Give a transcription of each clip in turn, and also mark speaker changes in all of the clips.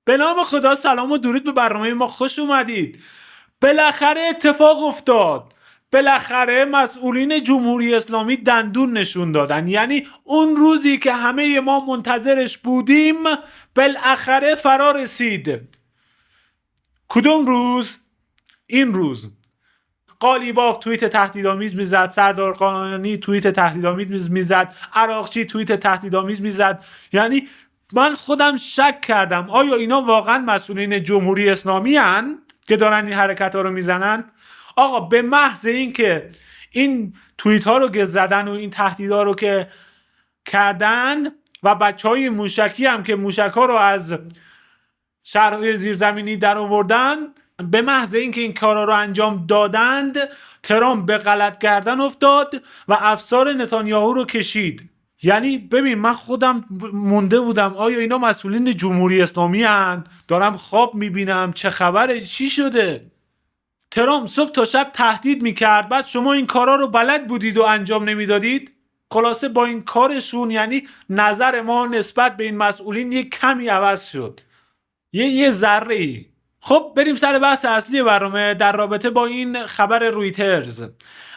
Speaker 1: به نام خدا، سلام و درود به برنامه ما خوش اومدید. بالاخره اتفاق افتاد. بالاخره مسئولین جمهوری اسلامی دندون نشون دادن. یعنی اون روزی که همه ما منتظرش بودیم بالاخره فرا رسید. کدوم روز؟ این روز. قالیباف توییت تهدیدآمیز میزد، سردار قانونی توییت تهدیدآمیز میزد، عراقچی توییت تهدیدآمیز میزد. یعنی من خودم شک کردم آیا اینا واقعا مسئولین جمهوری اسلامی هن که دارن این حرکت ها رو میزنن؟ آقا به محض این که این توییت ها رو که زدن و این تهدیدها رو که کردن و بچه های موشکی هم که موشک ها رو از شهرهای زیرزمینی در آوردن، به محض اینکه این کارا رو انجام دادند ترامپ به غلط گردن افتاد و افسار نتانیاهو رو کشید. یعنی ببین من خودم مونده بودم آیا اینا مسئولین جمهوری اسلامی هن؟ دارم خواب میبینم چه خبره، چی شده؟ ترامپ صبح تا شب تهدید میکرد، بعد شما این کارا رو بلد بودید و انجام نمیدادید. خلاصه با این کارشون یعنی نظر ما نسبت به این مسئولین یک کمی عوض شد، یه ذره ای. خب بریم سر بحث اصلی برنامه در رابطه با این خبر رویترز.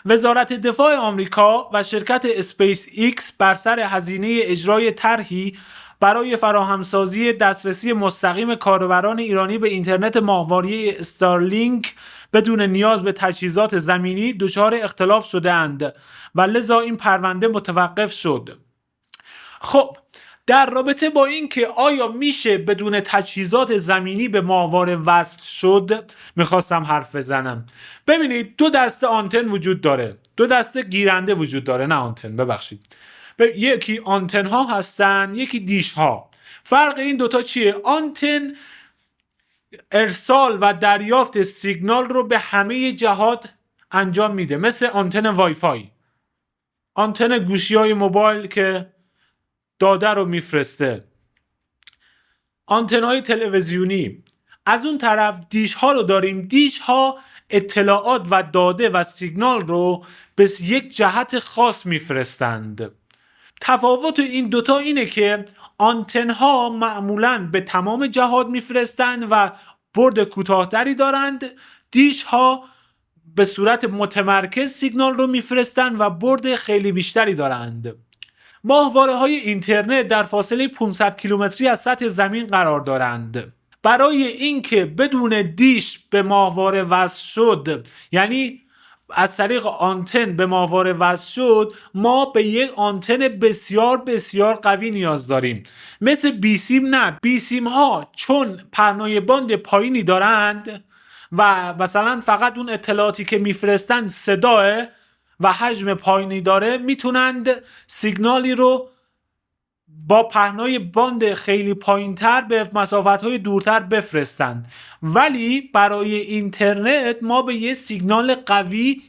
Speaker 1: وزارت دفاع آمریکا و شرکت اسپیس ایکس بر سر هزینه اجرای طرحی برای فراهمسازی دسترسی مستقیم کاربران ایرانی به اینترنت ماهواره استارلینک بدون نیاز به تجهیزات زمینی دچار اختلاف شده‌اند و لذا این پرونده متوقف شد. خب در رابطه با این که آیا میشه بدون تجهیزات زمینی به ماهواره وصل شد میخواستم حرف بزنم. ببینید دو دسته آنتن وجود داره، دو دسته گیرنده وجود داره، نه آنتن، ببخشید. یکی آنتن ها هستن، یکی دیش ها. فرق این دوتا چیه؟ آنتن ارسال و دریافت سیگنال رو به همه جهات انجام میده، مثل آنتن وای فای، آنتن گوشی های موبایل که داده رو میفرسته، آنتن‌های تلویزیونی. از اون طرف دیش ها رو داریم. دیش ها اطلاعات و داده و سیگنال رو به یک جهت خاص میفرستند. تفاوت این دوتا اینه که آنتن ها معمولاً به تمام جهات میفرستند و برد کوتاه‌تری دارند. دیش ها به صورت متمرکز سیگنال رو میفرستند و برد خیلی بیشتری دارند. ماهواره‌های اینترنت در فاصله 500 کیلومتری از سطح زمین قرار دارند. برای اینکه بدون دیش به ماهواره وصل شد، یعنی از طریق آنتن به ماهواره وصل شد، ما به یک آنتن بسیار بسیار قوی نیاز داریم. مثل بیسیم نه، بیسیم ها چون پهنای باند پایینی دارند و مثلا فقط اون اطلاعاتی که میفرستن صداه و حجم پایینی داره، میتونند سیگنالی رو با پهنای باند خیلی پایینتر به مسافت‌های دورتر بفرستند. ولی برای اینترنت ما به یه سیگنال قوی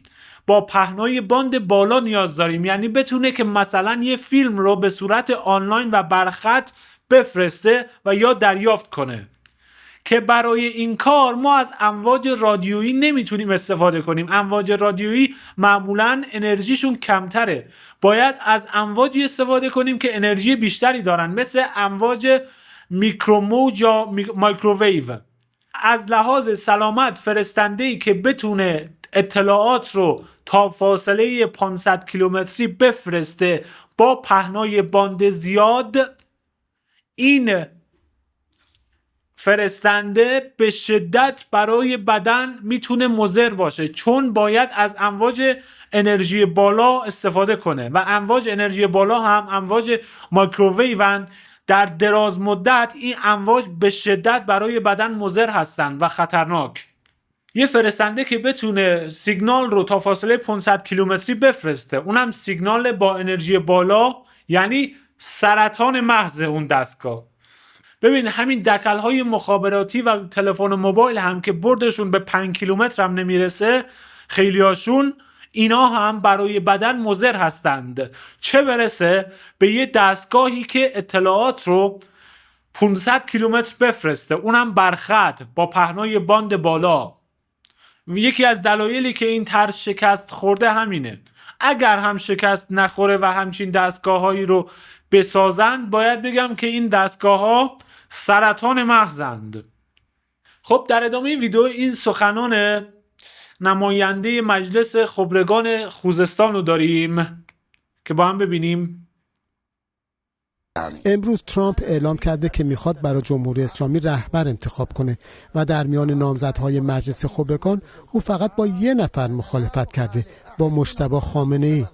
Speaker 1: با پهنای باند بالا نیاز داریم، یعنی بتونه که مثلا یه فیلم رو به صورت آنلاین و برخط بفرسته و یا دریافت کنه. که برای این کار ما از امواج رادیویی نمیتونیم استفاده کنیم. امواج رادیویی معمولاً انرژیشون کمتره. باید از امواجی استفاده کنیم که انرژی بیشتری دارن، مثل امواج میکروموج یا مایکروویو. از لحاظ سلامت فرستنده‌ای که بتونه اطلاعات رو تا فاصله 500 کیلومتری بفرسته با پهنای باند زیاد، این فرستنده به شدت برای بدن میتونه مضر باشه، چون باید از امواج انرژی بالا استفاده کنه و امواج انرژی بالا هم امواج مایکروویون. در دراز مدت این امواج به شدت برای بدن مضر هستن و خطرناک. یه فرستنده که بتونه سیگنال رو تا فاصله 500 کیلومتری بفرسته، اونم سیگنال با انرژی بالا، یعنی سرطان محض اون دستگاه. ببین همین دکل‌های مخابراتی و تلفن موبایل هم که بردشون به 5 کیلومتر هم نمیرسه، خیلیاشون اینا هم برای بدن مضر هستند، چه برسه به یه دستگاهی که اطلاعات رو 500 کیلومتر بفرسته، اونم برخط با پهنای باند بالا. یکی از دلایلی که این طرح شکست خورده همینه. اگر هم شکست نخوره و همچین دستگاه‌هایی رو بسازند، باید بگم که این دستگاه‌ها سرطان مغزند. خب در ادامه ویدیو این سخنان نماینده مجلس خبرگان خوزستان رو داریم که با هم ببینیم.
Speaker 2: امروز ترامپ اعلام کرده که میخواد برای جمهوری اسلامی رهبر انتخاب کنه و در میان نامزدهای مجلس خبرگان او فقط با یه نفر مخالفت کرده، با مجتبی خامنه‌ای.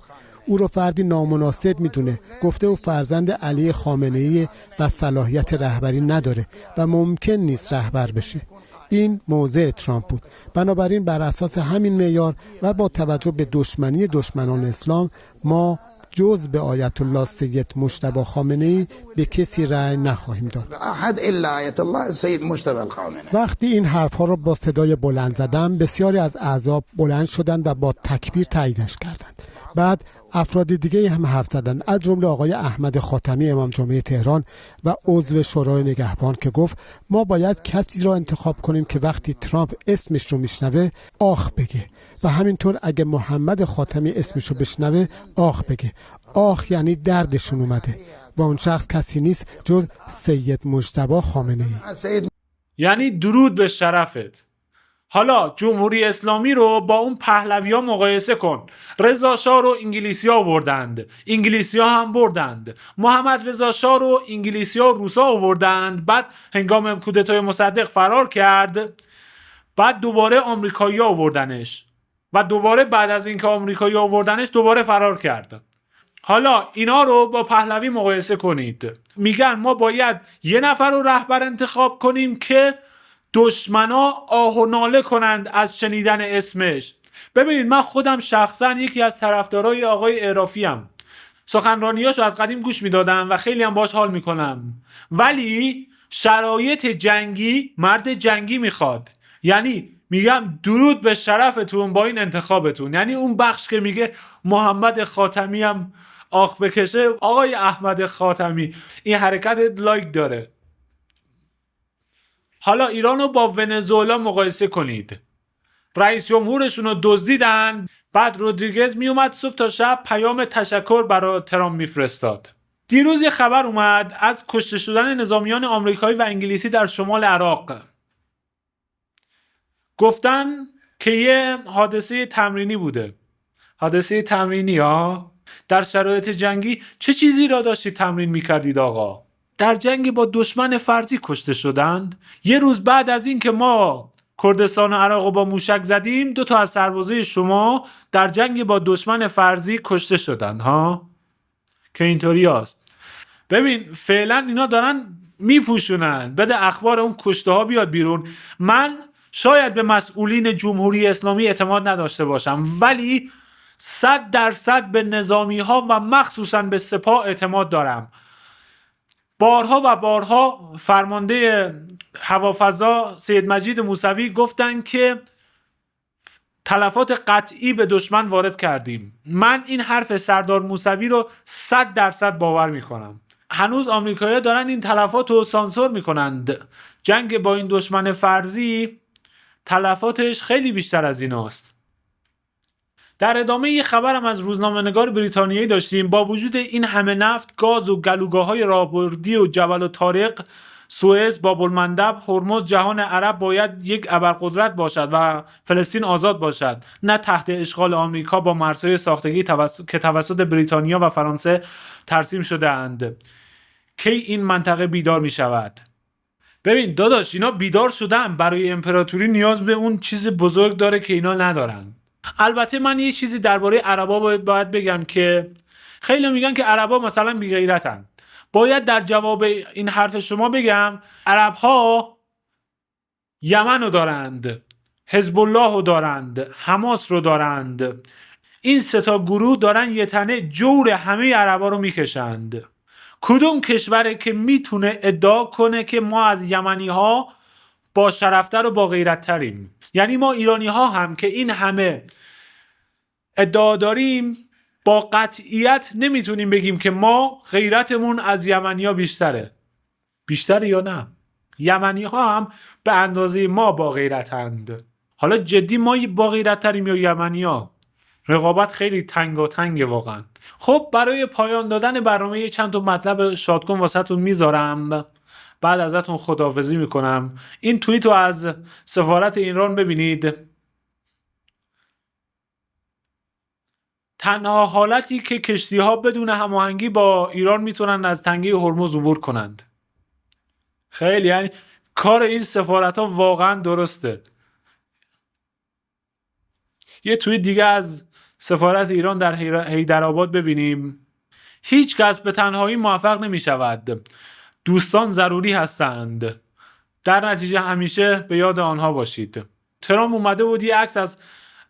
Speaker 2: او رو فردی نامناسب میدونه، گفته او فرزند علی خامنه‌ای و صلاحیت رهبری نداره و ممکن نیست رهبر بشه. این موضع ترامپ بود. بنابراین بر اساس همین معیار و با توجه به دشمنی دشمنان اسلام ما جز به آیت الله سید مجتبی خامنه‌ای به کسی رأی نخواهیم داد.
Speaker 3: احد الا آیت الله سید مجتبی الخامنه‌ای.
Speaker 2: وقتی این حرفها را با صدای بلند زدم، بسیاری از اعضا بلند شدند و با تکبیر تاییدش کردند. بعد افراد دیگه هم حرف زدند، از جمله آقای احمد خاتمی امام جمعه تهران و عضو شورای نگهبان که گفت ما باید کسی را انتخاب کنیم که وقتی ترامپ اسمش رو میشنوه آخ بگه و همینطور اگه محمد خاتمی اسمش رو بشنوه آخ بگه. آخ یعنی دردشون اومده و اون شخص کسی نیست جز سید مجتبی خامنه‌ای.
Speaker 1: یعنی درود به شرفت. حالا جمهوری اسلامی رو با اون پهلوی ها مقایسه کن. رضا شاه رو انگلیسی ها آوردند، انگلیسی ها هم بردند. محمد رضا شاه رو انگلیسی ها و روسا آوردند، بعد هنگام کودتای مصدق فرار کرد، بعد دوباره آمریکایی ها آوردنش و دوباره بعد از اینکه آمریکایی ها آوردنش دوباره فرار کرد. حالا اینا رو با پهلوی مقایسه کنید. میگن ما باید یه نفر رو رهبر انتخاب کنیم که دشمنا آه و ناله کنند از شنیدن اسمش. ببینید من خودم شخصا یکی از طرفدارای آقای عرافی ام. سخنرانیاشو از قدیم گوش میدادم و خیلی هم باش حال میکنم، ولی شرایط جنگی مرد جنگی میخواد. یعنی میگم درود به شرفتون با این انتخابتون. یعنی اون بخش که میگه محمد خاتمی هم آخ بکشه، آقای احمد خاتمی این حرکت لایک داره. حالا ایران رو با ونزوئلا مقایسه کنید. رئیس جمهورشون رو دزدیدن، بعد رودریگز میومد صبح تا شب پیام تشکر برای ترامپ میفرستاد. دیروز یه خبر اومد از کشته شدن نظامیان آمریکایی و انگلیسی در شمال عراق. گفتن که یه حادثه تمرینی بوده. حادثه تمرینی ها؟ در شرایط جنگی چه چیزی را داشتید تمرین میکردید آقا؟ در جنگ با دشمن فرضی کشته شدند. یه روز بعد از این که ما کردستان و عراق رو با موشک زدیم، 2 تا از سربازای شما در جنگ با دشمن فرضی کشته شدند ها؟ که اینطوری هست. ببین فعلا اینا دارن میپوشونن، بده اخبار اون کشته ها بیاد بیرون. من شاید به مسئولین جمهوری اسلامی اعتماد نداشته باشم، ولی 100% به نظامی ها و مخصوصا به سپاه اعتماد دارم. بارها و بارها فرمانده هوافضا سید مجید موسوی گفتن که تلفات قطعی به دشمن وارد کردیم. من این حرف سردار موسوی رو 100% باور میکنم. هنوز آمریکایی‌ها دارن این تلفات رو سانسور میکنند. جنگ با این دشمن فرضی تلفاتش خیلی بیشتر از ایناست. در ادامه یه خبرم از روزنامه‌نگار بریتانیایی داشتیم. با وجود این همه نفت، گاز و گلوگاه‌های راهبردی و جبل الطارق، سوئز، باب المندب، هرمز، جهان عرب باید یک ابرقدرت باشد و فلسطین آزاد باشد، نه تحت اشغال آمریکا با مرزهای ساختگی که توسط بریتانیا و فرانسه ترسیم شده اند. کی این منطقه بیدار می شود؟ ببین داداش اینا بیدار شدن، برای امپراتوری نیاز به اون چیز بزرگ داره که اینا ندارن. البته من یه چیزی درباره عربا باید بگم که خیلی میگن که عربا مثلا بی غیرتن. باید در جواب این حرف شما بگم عرب‌ها یمن رو دارند، حزب الله رو دارند، حماس رو دارند. این 3 گروه دارن یه تنه جور همه عربا رو میکشند. کدوم کشوره که میتونه ادعا کنه که ما از یمنی ها با شرفتر و با غیرت تریم؟ یعنی ما ایرانی ها هم که این همه ادعا داریم با قطعیت نمیتونیم بگیم که ما غیرتمون از یمنی ها بیشتره یا نه؟ یمنی ها هم به اندازه ما با غیرتند. حالا جدی ما با غیرت تریم یا یمنی ها؟ رقابت خیلی تنگه واقعا. خب برای پایان دادن برنامه چند تا مطلب شادکن واسهتون میذارم. بعد ازتون خداحافظی میکنم. این توییت رو از سفارت ایران ببینید. تنها حالتی که کشتی ها بدون هماهنگی با ایران میتونن از تنگه هرمز عبور کنند. خیلی یعنی کار این سفارت ها واقعا درسته. یه توییت دیگه از سفارت ایران در حیدرآباد ببینیم. هیچ کس به تنهایی موفق نمی شود. دوستان ضروری هستند. در نتیجه همیشه به یاد آنها باشید. ترامپ اومده بود یه عکس از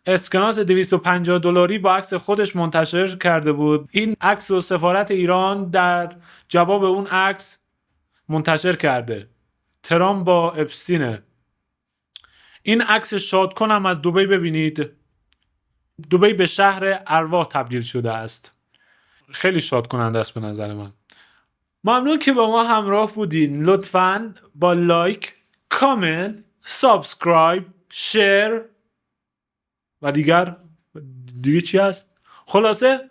Speaker 1: اسکناس $250 با عکس خودش منتشر کرده بود. این عکس و سفارت ایران در جواب اون عکس منتشر کرده. ترامپ با اپستینه. این عکس شادکن هم از دبی ببینید. دبی به شهر ارواح تبدیل شده است. خیلی شاد کننده است به نظر من. ممنون که با ما همراه بودین. لطفاً با لایک، کامنت، سابسکرایب، شیر و دیگه چی هست؟ خلاصه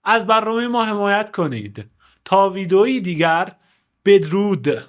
Speaker 1: از برنامه ما حمایت کنید. تا ویدئویی دیگر، بدرود.